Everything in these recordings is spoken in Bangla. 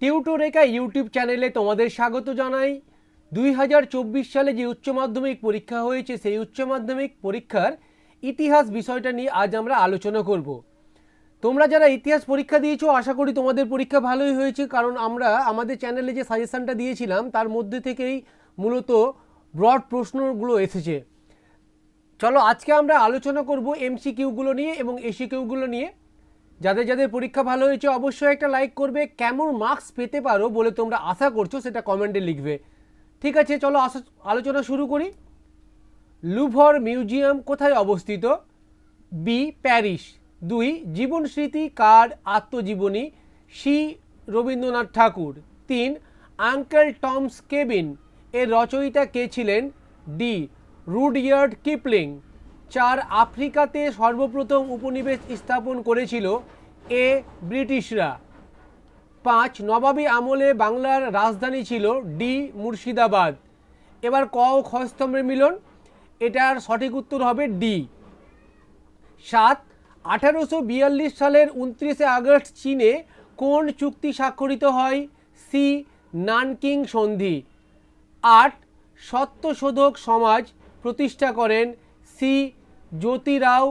টিউটোরেকা ইউটিউব চ্যানেলে তোমাদের স্বাগত জানাই। 2024 সালে যে উচ্চ মাধ্যমিক পরীক্ষা হয়েছে সেই উচ্চ মাধ্যমিক পরীক্ষার ইতিহাস বিষয়টা নিয়ে আজ আমরা আলোচনা করব। তোমরা যারা ইতিহাস পরীক্ষা দিয়েছো আশা করি তোমাদের পরীক্ষা ভালোই হয়েছে, কারণ আমরা আমাদের চ্যানেলে যে সাজেশনটা দিয়েছিলাম তার মধ্যে থেকেই মূলত ব্রড প্রশ্নগুলো এসেছে। চলো আজকে আমরা আলোচনা করব এমসিকিউগুলো নিয়ে এবং এসিকিউগুলো নিয়ে। যাদের যাদের পরীক্ষা ভালো হয়েছে অবশ্যই একটা লাইক করবে। কেমন মার্কস পেতে পারো বলে তোমরা আশা করছো সেটা কমেন্টে লিখবে। ঠিক আছে, চলো আলোচনা শুরু করি। লুভর মিউজিয়াম কোথায় অবস্থিত? B, Paris. 2, জীবন স্মৃতি কার আত্মজীবনী? সি, রবীন্দ্রনাথ ঠাকুর। 3, আঙ্কেল টমস কেবিন এর রচয়িতা কে ছিলেন? D, Rudyard Kipling. 4, আফ্রিকাতে সর্বপ্রথম উপনিবেশ স্থাপন করেছিল? এ, ব্রিটিশরা। 5, নবাবী আমলে বাংলার রাজধানী ছিল? ডি, মুর্শিদাবাদ। এবার ক ও খ স্তম্ভের মিলন, এটার সঠিক উত্তর হবে ডি। 7, 1842 সালের 29শে আগস্ট চীনে কোন চুক্তি স্বাক্ষরিত হয়? সি, নানকিং সন্ধি। 8, সত্যশোধক সমাজ প্রতিষ্ঠা করেন? সি, জ্যোতিরাও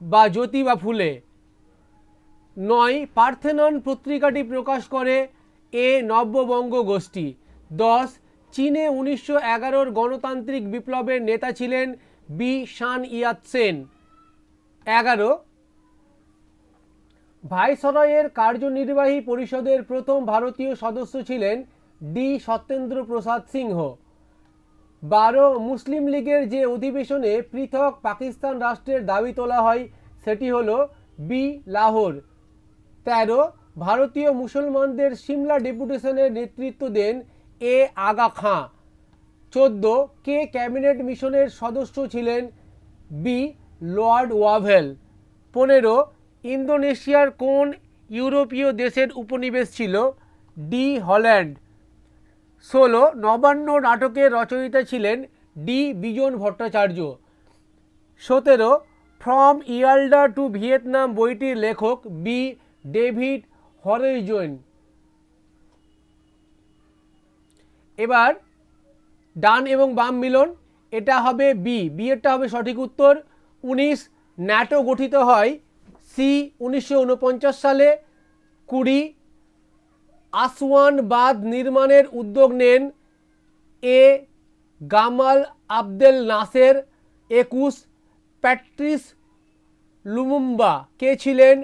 বা জ্যোতিবা ফুলে। 9, পার্থেনন পত্রিকাটি প্রকাশ করে? এ, নব্যবঙ্গ গোষ্ঠী। 10, চীনে 1911 গণতান্ত্রিক বিপ্লবের নেতা ছিলেন? বি, শান ইয়াতসেন। 11, ভাইসরয়ের কার্যনির্বাহী পরিষদের প্রথম ভারতীয় সদস্য ছিলেন? ডি, সত্যেন্দ্র প্রসাদ সিংহ। 12, মুসলিম লীগের যে অধিবেশনে পৃথক পাকিস্তান রাষ্ট্রের দাবি তোলা হয় সেটি হলো? বি, লাহোর। 13, ভারতীয় মুসলমানদের সিমলা ডেপুটেশনের নেতৃত্ব দেন? এ, আগা খাঁ। 14, কে ক্যাবিনেট মিশনের সদস্য ছিলেন? B, Lord Wavell. 15, ইন্দোনেশিয়ার কোন ইউরোপীয় দেশের উপনিবেশ ছিল? D, Holland. 16, নবান্ন নাটকের রচয়িতা ছিলেন? D, Bijon Bhattacharya. 17, from Yalta to Vietnam বইটির লেখক? বি, ডেভিড হরেইজোন। এবার ডান এবং বাম মিলন, এটা হবে বি, বি এরটা হবে সঠিক উত্তর। 19, ন্যাটো গঠিত হয়? সি, 1949 সালে। 20, আসওয়ান বাঁধ নির্মাণের উদ্যোগ নেন? A, Gamal Abdel Nasser. 21, Patrice Lumumba কে ছিলেন?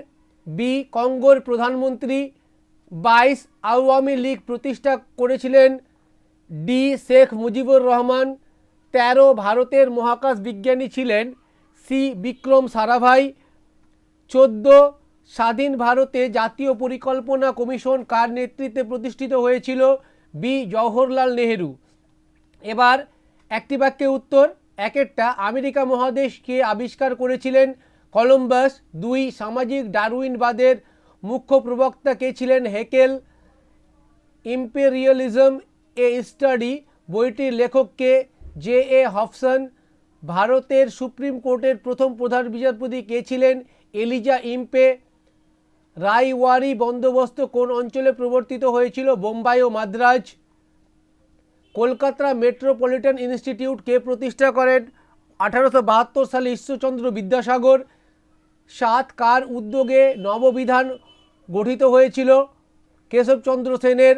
বি, কঙ্গোর প্রধানমন্ত্রী। 22, আওয়ামী লীগ প্রতিষ্ঠা করেছিলেন? ডি, শেখ মুজিবুর রহমান। 13, ভারতের মহাকাশ বিজ্ঞানী ছিলেন? সি, বিক্রম সারাভাই। 14, স্বাধীন ভারতে জাতীয় পরিকল্পনা কমিশন কার নেতৃত্বে প্রতিষ্ঠিত হয়েছিল? বি, জওহরলাল নেহেরু। এবার একটি বাক্যে উত্তর, একেরটা আমেরিকা মহাদেশ কে আবিষ্কার করেছিলেন? কলম্বাস। 2, সামাজিক ডারউইনবাদের মুখ্য প্রবক্তা কে ছিলেন? হেকেল। ইম্পেরিয়ালিজম এ স্টাডি বইটির লেখক কে? জে, এ হবসন। ভারতের সুপ্রিম কোর্টের প্রথম প্রধান বিচারপতি কে ছিলেন? Eliza Impey. রায়ওয়ারি বন্দোবস্ত কোন অঞ্চলে প্রবর্তিত হয়েছিল? বোম্বাই ও মাদ্রাজ। কলকাতা মেট্রোপলিটন ইনস্টিটিউট কে প্রতিষ্ঠা করেন? 1872 সালে ঈশ্বরচন্দ্র বিদ্যাসাগর। 7, কার উদ্যোগে নববিধান গঠিত হয়েছিল? কেশবচন্দ্র সেনের।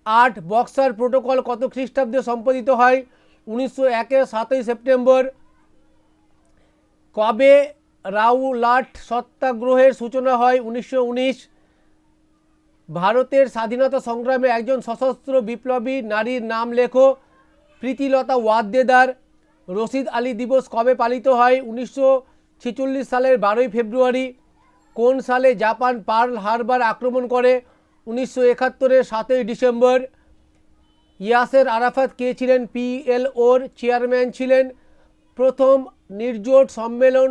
8, বক্সার প্রোটোকল কত খ্রিস্টাব্দে সম্পাদিত হয়? 1901 7ই সেপ্টেম্বর। কবে রাওলাট সত্যাগ্রহের সূচনা হয়? 1919। ভারতের স্বাধীনতা সংগ্রামে একজন সশস্ত্র বিপ্লবী নারীর নাম লেখো? প্রীতিলতা ওয়াদ্দেদার। রশিদ আলী দিবস কবে পালিত হয়? 1946 সালের 12ই ফেব্রুয়ারি। কোন সালে জাপান পার্ল হারবার আক্রমণ করে? 1971 7ই ডিসেম্বর। ইয়াসের আরাফাত কে ছিলেন? পিএলওর চেয়ারম্যান ছিলেন। প্রথম নির্জোট সম্মেলন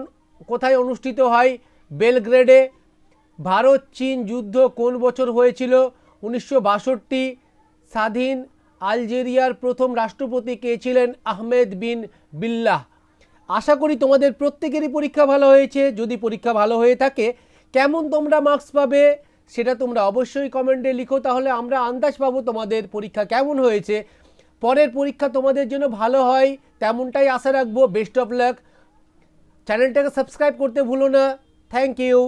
কোথায় অনুষ্ঠিত হয়? বেলগ্রেডে। ভারত চীন যুদ্ধ কোন বছর হয়েছিল? 1962। স্বাধীন আলজেরিয়ার প্রথম রাষ্ট্রপতি কে ছিলেন? আহমেদ বিন বিল্লাহ। আশা করি তোমাদের প্রত্যেকেরই পরীক্ষা ভালো হয়েছে। যদি পরীক্ষা ভালো হয়ে থাকে কেমন তোমরা মার্কস পাবে সেটা তোমরা অবশ্যই কমেন্টে লিখো, তাহলে আমরা আন্দাজ পাবো তোমাদের পরীক্ষা কেমন হয়েছে। পরের পরীক্ষা তোমাদের জন্য ভালো হয় তেমনটাই আশা রাখবো। Best of luck. চ্যানেলটাকে সাবস্ক্রাইব করতে ভুলো না। Thank you.